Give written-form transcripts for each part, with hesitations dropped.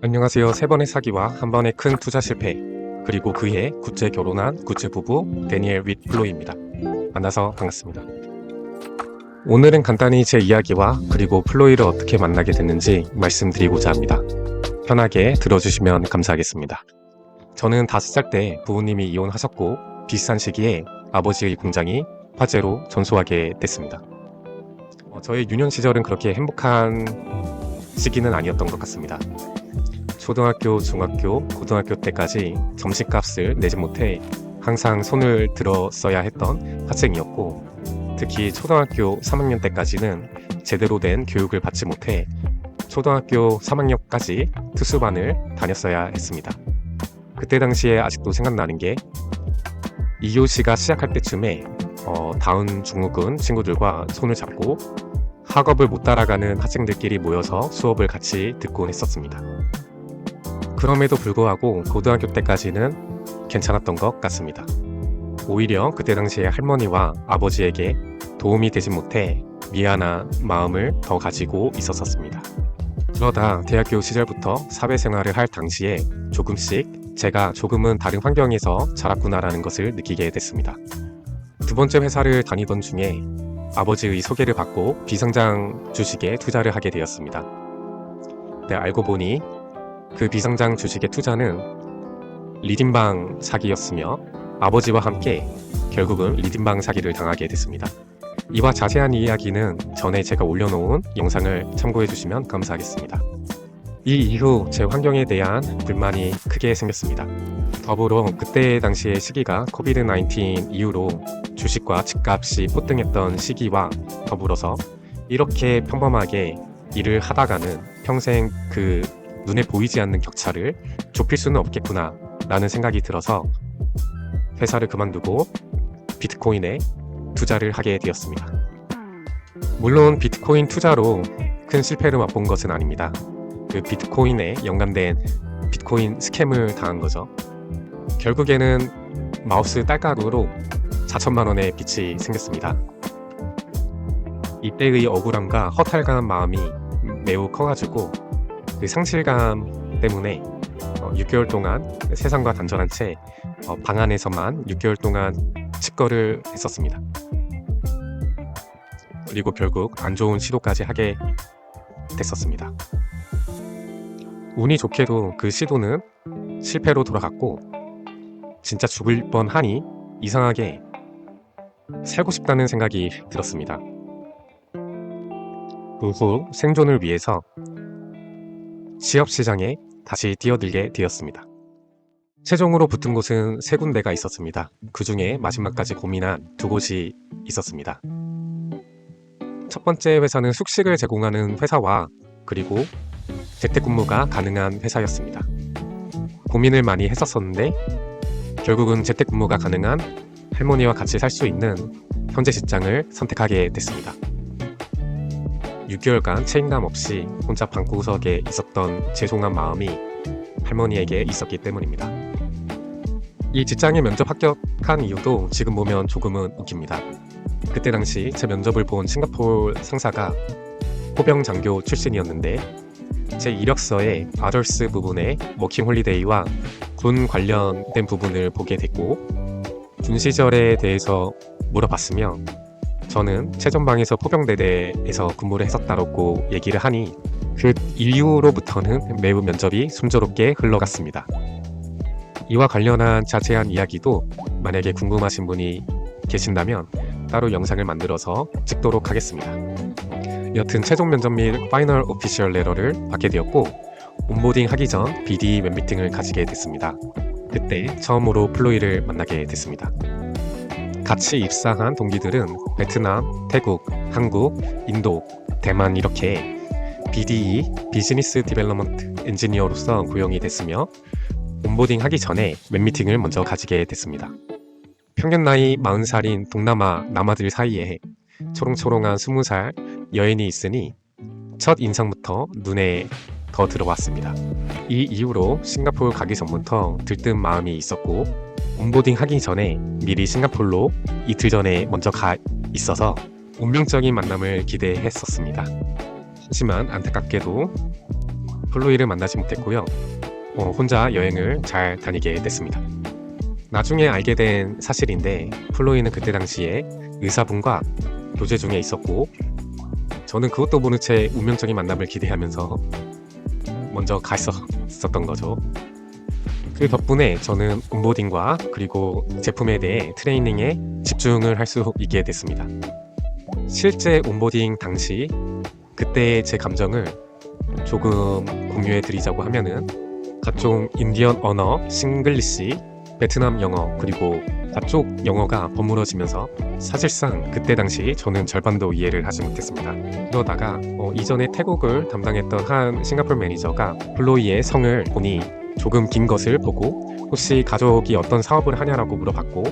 안녕하세요. 세 번의 사기와 한 번의 큰 투자 실패, 그리고 그해 굿즈에 결혼한 굿즈 부부 데니엘 윗 플로이입니다. 만나서 반갑습니다. 오늘은 간단히 제 이야기와 그리고 플로이를 어떻게 만나게 됐는지 말씀드리고자 합니다. 편하게 들어주시면 감사하겠습니다. 저는 5살 때 부모님이 이혼하셨고 비슷한 시기에 아버지의 공장이 화재로 전소하게 됐습니다. 저의 유년 시절은 그렇게 행복한 시기는 아니었던 것 같습니다. 초등학교, 중학교, 고등학교 때까지 점심값을 내지 못해 항상 손을 들었어야 했던 학생이었고, 특히 초등학교 3학년 때까지는 제대로 된 교육을 받지 못해 초등학교 3학년까지 특수반을 다녔어야 했습니다. 그때 당시에 아직도 생각나는 게 2교시가 시작할 때쯤에 다운 중국은 친구들과 손을 잡고 학업을 못 따라가는 학생들끼리 모여서 수업을 같이 듣곤 했었습니다. 그럼에도 불구하고 고등학교 때까지는 괜찮았던 것 같습니다. 오히려 그때 당시에 할머니와 아버지에게 도움이 되지 못해 미안한 마음을 더 가지고 있었습니다. 그러다 대학교 시절부터 사회생활을 할 당시에 조금씩 제가 조금은 다른 환경에서 자랐구나라는 것을 느끼게 됐습니다. 두 번째 회사를 다니던 중에 아버지의 소개를 받고 비상장 주식에 투자를 하게 되었습니다. 알고 보니 그 비상장 주식의 투자는 리딩방 사기였으며 아버지와 함께 결국은 리딩방 사기를 당하게 됐습니다. 이와 자세한 이야기는 전에 제가 올려놓은 영상을 참고해 주시면 감사하겠습니다. 이 이후 제 환경에 대한 불만이 크게 생겼습니다. 더불어 그때 당시의 시기가 코비드-19 이후로 주식과 집값이 폭등했던 시기와 더불어서 이렇게 평범하게 일을 하다가는 평생 그 눈에 보이지 않는 격차를 좁힐 수는 없겠구나 라는 생각이 들어서 회사를 그만두고 비트코인에 투자를 하게 되었습니다. 물론 비트코인 투자로 큰 실패를 맛본 것은 아닙니다. 그 비트코인에 연관된 비트코인 스캠을 당한 거죠. 결국에는 마우스 딸깍으로 4천만 원의 빚이 생겼습니다. 이때의 억울함과 허탈한 마음이 매우 커가지고 그 상실감 때문에 6개월 동안 세상과 단절한 채 방 안에서만 6개월 동안 칩거를 했었습니다. 그리고 결국 안 좋은 시도까지 하게 됐었습니다. 운이 좋게도 그 시도는 실패로 돌아갔고, 진짜 죽을 뻔하니 이상하게 살고 싶다는 생각이 들었습니다. 그 후 생존을 위해서 취업시장에 다시 뛰어들게 되었습니다. 최종으로 붙은 곳은 3군데가 있었습니다. 그 중에 마지막까지 고민한 2곳이 있었습니다. 첫 번째 회사는 숙식을 제공하는 회사와 그리고 재택근무가 가능한 회사였습니다. 고민을 많이 했었는데 결국은 재택근무가 가능한 할머니와 같이 살 수 있는 현재 직장을 선택하게 됐습니다. 6개월간 책임감 없이 혼자 방구석에 있었던 죄송한 마음이 할머니에게 있었기 때문입니다. 이 직장에 면접 합격한 이유도 지금 보면 조금은 웃깁니다. 그때 당시 제 면접을 본 싱가포르 상사가 포병 장교 출신이었는데 제 이력서에 아더스 부분에 워킹 홀리데이와 군 관련된 부분을 보게 됐고, 군 시절에 대해서 물어봤으며 저는 최전방에서 포병대대에서 근무를 했었다고 얘기를 하니 그 이후로부터는 매우 면접이 순조롭게 흘러갔습니다. 이와 관련한 자세한 이야기도 만약에 궁금하신 분이 계신다면 따로 영상을 만들어서 찍도록 하겠습니다. 여튼 최종 면접 및 파이널 오피셜 레터를 받게 되었고, 온보딩 하기 전 BD 웹미팅을 가지게 됐습니다. 그때 처음으로 플로이를 만나게 됐습니다. 같이 입사한 동기들은 베트남, 태국, 한국, 인도, 대만 이렇게 BDE, 비즈니스 디벨롭먼트 엔지니어로서 고용이 됐으며 온보딩 하기 전에 웹미팅을 먼저 가지게 됐습니다. 평균 나이 40살인 동남아 남아들 사이에 초롱초롱한 20살 여인이 있으니 첫 인상부터 눈에 더 들어왔습니다. 이 이후로 싱가포르 가기 전부터 들뜬 마음이 있었고, 온보딩 하기 전에 미리 싱가포르로 이틀 전에 먼저 가 있어서 운명적인 만남을 기대했었습니다. 하지만 안타깝게도 플로이를 만나지 못했고요. 혼자 여행을 잘 다니게 됐습니다. 나중에 알게 된 사실인데 플로이는 그때 당시에 의사분과 교제 중에 있었고 저는 그것도 모른 채 운명적인 만남을 기대하면서 먼저 갔었던 거죠. 그 덕분에 저는 온보딩과 그리고 제품에 대해 트레이닝에 집중을 할 수 있게 됐습니다. 실제 온보딩 당시 그때의 제 감정을 조금 공유해 드리자고 하면은 각종 인디언 언어, 싱글리시, 베트남 영어 그리고 가쪽 영어가 버무러지면서 사실상 그때 당시 저는 절반도 이해를 하지 못했습니다. 그러다가 이전에 태국을 담당했던 한 싱가포르 매니저가 플로이의 성을 보니 조금 긴 것을 보고 혹시 가족이 어떤 사업을 하냐라고 물어봤고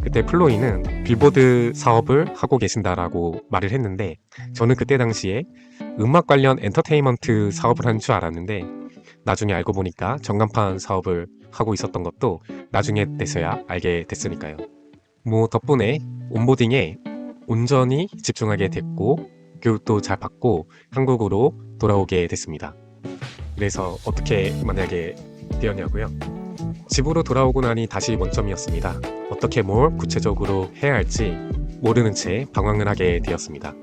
그때 플로이는 빌보드 사업을 하고 계신다라고 말을 했는데 저는 그때 당시에 음악 관련 엔터테인먼트 사업을 하는 줄 알았는데 나중에 알고 보니까 전광판 사업을 하고 있었던 것도 나중에 돼서야 알게 됐으니까요. 덕분에 온보딩에 온전히 집중하게 됐고 교육도 잘 받고 한국으로 돌아오게 됐습니다. 그래서 어떻게 만약에 되었냐고요? 집으로 돌아오고 나니 다시 원점이었습니다. 어떻게 뭘 구체적으로 해야 할지 모르는 채 방황을 하게 되었습니다.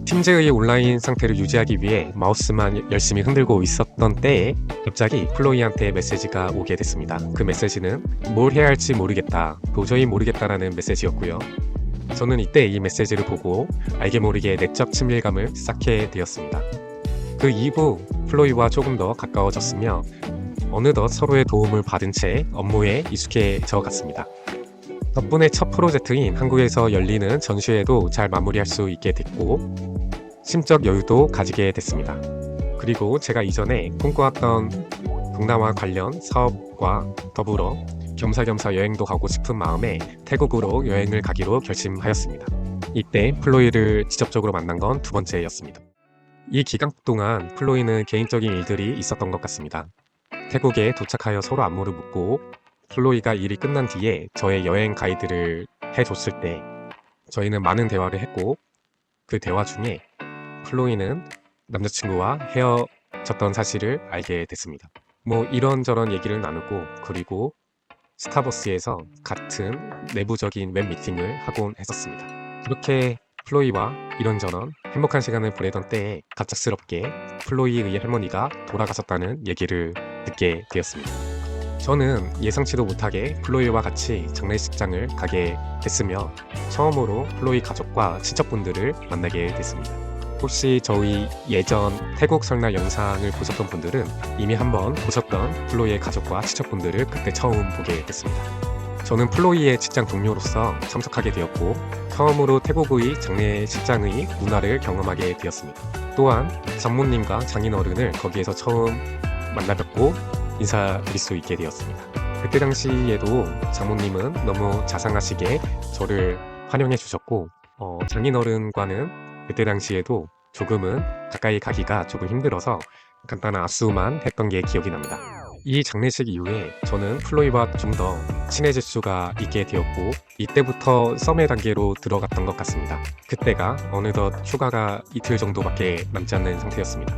팀즈의 온라인 상태를 유지하기 위해 마우스만 열심히 흔들고 있었던 때에 갑자기 플로이한테 메시지가 오게 됐습니다. 그 메시지는 뭘 해야 할지 모르겠다, 도저히 모르겠다라는 메시지였고요. 저는 이때 이 메시지를 보고 알게 모르게 내적 친밀감을 쌓게 되었습니다. 그 이후 플로이와 조금 더 가까워졌으며 어느덧 서로의 도움을 받은 채 업무에 익숙해져 갔습니다. 덕분에 첫 프로젝트인 한국에서 열리는 전시회도 잘 마무리할 수 있게 됐고 심적 여유도 가지게 됐습니다. 그리고 제가 이전에 꿈꿔왔던 동남아 관련 사업과 더불어 겸사겸사 여행도 가고 싶은 마음에 태국으로 여행을 가기로 결심하였습니다. 이때 플로이를 직접적으로 만난 건 두 번째였습니다. 이 기간 동안 플로이는 개인적인 일들이 있었던 것 같습니다. 태국에 도착하여 서로 안부를 묻고 플로이가 일이 끝난 뒤에 저의 여행 가이드를 해줬을 때 저희는 많은 대화를 했고 그 대화 중에 플로이는 남자친구와 헤어졌던 사실을 알게 됐습니다. 이런저런 얘기를 나누고 그리고 스타벅스에서 같은 내부적인 웹 미팅을 하곤 했었습니다. 그렇게 플로이와 이런저런 행복한 시간을 보내던 때에 갑작스럽게 플로이의 할머니가 돌아가셨다는 얘기를 듣게 되었습니다. 저는 예상치도 못하게 플로이와 같이 장례식장을 가게 됐으며 처음으로 플로이 가족과 친척분들을 만나게 됐습니다. 혹시 저희 예전 태국 설날 영상을 보셨던 분들은 이미 한번 보셨던 플로이의 가족과 친척분들을 그때 처음 보게 됐습니다. 저는 플로이의 직장 동료로서 참석하게 되었고 처음으로 태국의 장례식장의 문화를 경험하게 되었습니다. 또한 장모님과 장인어른을 거기에서 처음 만나뵙고 인사드릴 수 있게 되었습니다. 그때 당시에도 장모님은 너무 자상하시게 저를 환영해 주셨고 장인어른과는 그때 당시에도 조금은 가까이 가기가 조금 힘들어서 간단한 악수만 했던 게 기억이 납니다. 이 장례식 이후에 저는 플로이와 좀 더 친해질 수가 있게 되었고 이때부터 썸의 단계로 들어갔던 것 같습니다. 그때가 어느덧 휴가가 이틀 정도밖에 남지 않는 상태였습니다.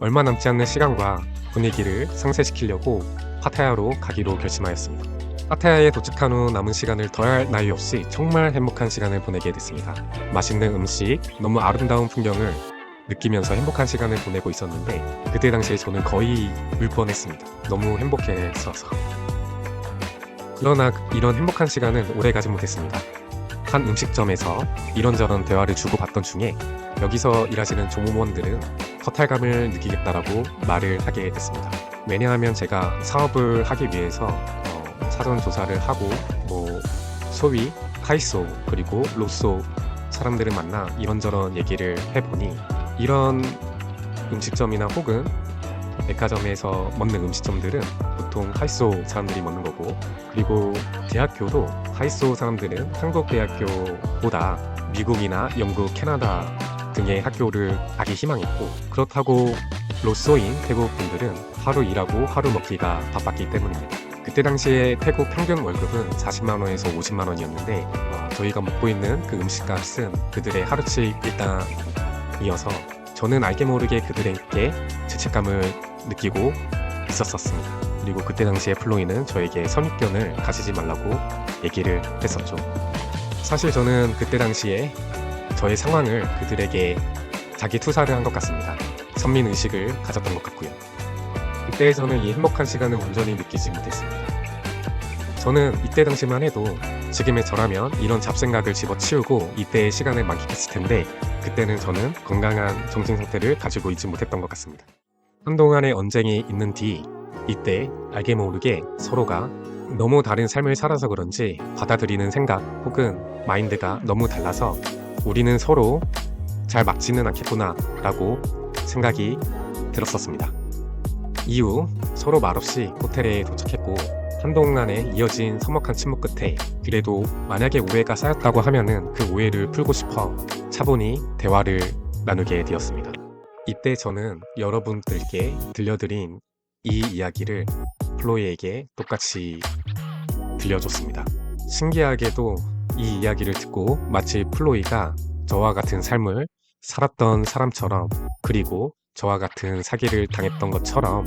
얼마 남지 않는 시간과 분위기를 상쇄시키려고 파타야로 가기로 결심하였습니다. 파타야에 도착한 후 남은 시간을 더할 나위 없이 정말 행복한 시간을 보내게 됐습니다. 맛있는 음식, 너무 아름다운 풍경을 느끼면서 행복한 시간을 보내고 있었는데 그때 당시에 저는 거의 울 뻔했습니다. 너무 행복했어서. 그러나 이런 행복한 시간은 오래가지 못했습니다. 한 음식점에서 이런저런 대화를 주고받던 중에 여기서 일하시는 조무원들은 허탈감을 느끼겠다라고 말을 하게 됐습니다. 왜냐하면 제가 사업을 하기 위해서 사전 조사를 하고 소위 카이소 그리고 로쏘 사람들을 만나 이런저런 얘기를 해보니 이런 음식점이나 혹은 백화점에서 먹는 음식점들은 보통 하이소 사람들이 먹는 거고 그리고 대학교도 하이소 사람들은 한국 대학교보다 미국이나 영국, 캐나다 등의 학교를 가기 희망했고 그렇다고 로쏘인 태국 분들은 하루 일하고 하루 먹기가 바빴기 때문입니다. 그때 당시에 태국 평균 월급은 40만 원에서 50만 원이었는데 저희가 먹고 있는 그 음식값은 그들의 하루치 일당이어서 저는 알게 모르게 그들에게 죄책감을 느끼고 있었습니다. 그리고 그때 당시에 플로이는 저에게 선입견을 가지지 말라고 얘기를 했었죠. 사실 저는 그때 당시에 저의 상황을 그들에게 자기 투사를 한 것 같습니다. 선민의식을 가졌던 것 같고요. 그때 저는 이 행복한 시간을 온전히 느끼지 못했습니다. 저는 이때 당시만 해도 지금의 저라면 이런 잡생각을 집어치우고 이때의 시간을 만끽했을 텐데 그때는 저는 건강한 정신 상태를 가지고 있지 못했던 것 같습니다. 한동안의 언쟁이 있는 뒤 이때 알게 모르게 서로가 너무 다른 삶을 살아서 그런지 받아들이는 생각 혹은 마인드가 너무 달라서 우리는 서로 잘 맞지는 않겠구나 라고 생각이 들었었습니다. 이후 서로 말없이 호텔에 도착했고 한동안에 이어진 서먹한 침묵 끝에 그래도 만약에 오해가 쌓였다고 하면은 그 오해를 풀고 싶어 차분히 대화를 나누게 되었습니다. 이때 저는 여러분들께 들려드린 이 이야기를 플로이에게 똑같이 들려줬습니다. 신기하게도 이 이야기를 듣고 마치 플로이가 저와 같은 삶을 살았던 사람처럼 그리고 저와 같은 사기를 당했던 것처럼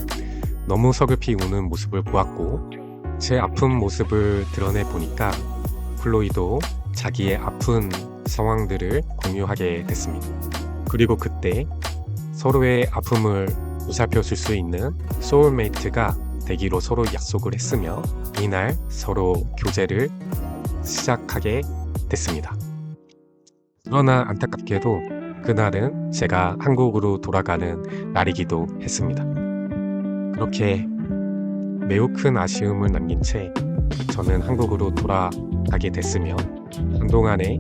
너무 서글피 우는 모습을 보았고 제 아픈 모습을 드러내 보니까 플로이도 자기의 아픈 상황들을 공유하게 됐습니다. 그리고 그때 서로의 아픔을 보살펴 줄 수 있는 소울메이트가 되기로 서로 약속을 했으며 이날 서로 교제를 시작하게 됐습니다. 그러나 안타깝게도 그날은 제가 한국으로 돌아가는 날이기도 했습니다. 그렇게 매우 큰 아쉬움을 남긴 채 저는 한국으로 돌아가게 됐으며 한동안의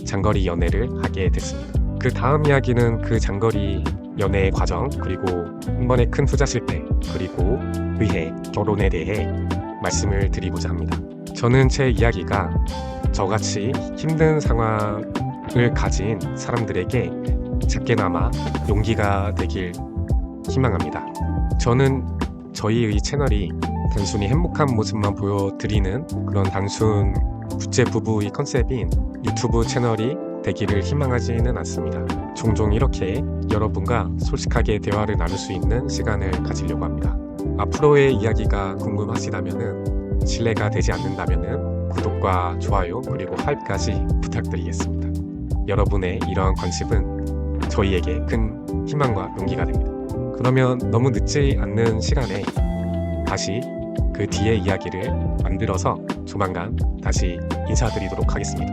장거리 연애를 하게 됐습니다. 그 다음 이야기는 그 장거리 연애의 과정 그리고 한 번의 큰 투자 실패 그리고 의해 결혼에 대해 말씀을 드리고자 합니다. 저는 제 이야기가 저같이 힘든 상황을 가진 사람들에게 작게나마 용기가 되길 희망합니다. 저는 저희의 채널이 단순히 행복한 모습만 보여드리는 그런 단순 국제 부부의 컨셉인 유튜브 채널이 되기를 희망하지는 않습니다. 종종 이렇게 여러분과 솔직하게 대화를 나눌 수 있는 시간을 가지려고 합니다. 앞으로의 이야기가 궁금하시다면 신뢰가 되지 않는다면 구독과 좋아요 그리고 하이프까지 부탁드리겠습니다. 여러분의 이러한 관심은 저희에게 큰 희망과 용기가 됩니다. 그러면 너무 늦지 않는 시간에 다시 그 뒤의 이야기를 만들어서 조만간 다시 인사드리도록 하겠습니다.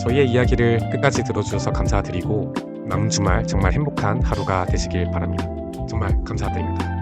저희의 이야기를 끝까지 들어주셔서 감사드리고 남은 주말 정말 행복한 하루가 되시길 바랍니다. 정말 감사드립니다.